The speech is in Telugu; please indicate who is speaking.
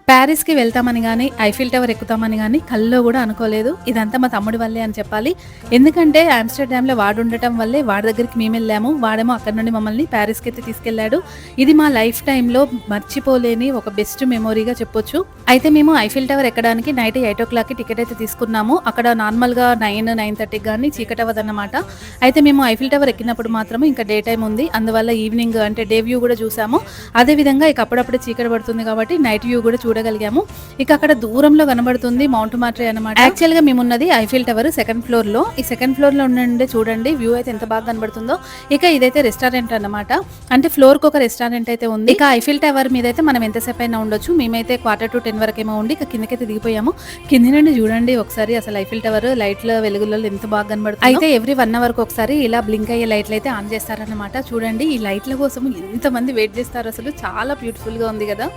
Speaker 1: ప్యారిస్‌కి వెళ్తామని గాని, ఐఫిల్ టవర్ ఎక్కుతామని గాని కల్లో గూడా అనుకోలేదు. ఇదంతా మా తమ్ముడి వల్లే అని చెప్పాలి. ఎందుకంటే ఆమ్‌స్టర్‌డామ్‌లో వాడుండటం వల్లే వాడి దగ్గరికి మేమెళ్ళాము. వాడేమో అక్కడి నుండి మమ్మల్ని ప్యారిస్‌కైతే తీసుకెళ్ళాడు. ఇది మా లైఫ్ టైమ్‌లో మర్చిపోలేని ఒక బెస్ట్ మెమోరీగా చెప్పొచ్చు. అయితే మేము ఐఫిల్ టవర్ ఎక్కడానికి నైట్ 8:00కి టికెట్ అయితే తీసుకున్నాము. అక్కడ నార్మల్‌గా 9:30కి గాని చీకటవ్వదన్నమాట. అయితే మేము ఐఫిల్ టవర్ ఎక్కినప్పుడు మాత్రం ఇంకా డే టైమ్ ఉంది. అందువల్ల ఈవినింగ్ అంటే డే వ్యూ గూడా చూసాము. అదే విధంగా ఇక అప్పుడప్పుడే చీకటి పడుతుంది కాబట్టి నైట్ వ్యూ కూడా చూడగలిగాము. ఇక అక్కడ దూరంలో కనబడుతుంది మౌంట్ మార్ట్రే అన్నమాట. యాక్చువల్‌గా మేమున్నది ఐఫిల్ టవర్ సెకండ్ ఫ్లోర్‌లో. ఈ సెకండ్ ఫ్లోర్‌లో నుండి చూడండి వ్యూ అయితే ఎంత బాగా కనబడుతుందో. ఇక ఇదైతే రెస్టారెంట్ అన్నమాట. అంటే ఫ్లోర్‌కి ఒక రెస్టారెంట్ అయితే ఉంది. ఇక ఐఫిల్ టవర్ మీద అయితే మనం ఎంతసేపు అయినా ఉండొచ్చు. మేమైతే 9:45 వరకేమో ఉండి ఇక కిందకైతే దిగిపోయాము. కింది నుండి చూడండి ఒకసారి అసలు ఐఫిల్ టవర్ లైట్ల వెలుగులలో ఎంత బాగా కనబడుతుందో. అయితే ఎవ్రీ 1 అవర్‌కి ఒకసారి ఇలా బ్లింక్ అయ్యే లైట్లు అయితే ఆన్ చేస్తారన్నమాట. చూడండి ఈ లైట్ల కోసం ఎంతమంది వెయిట్ చేస్తారు, అసలు చాలా బ్యూటిఫుల్‌గా ఉంది కదా.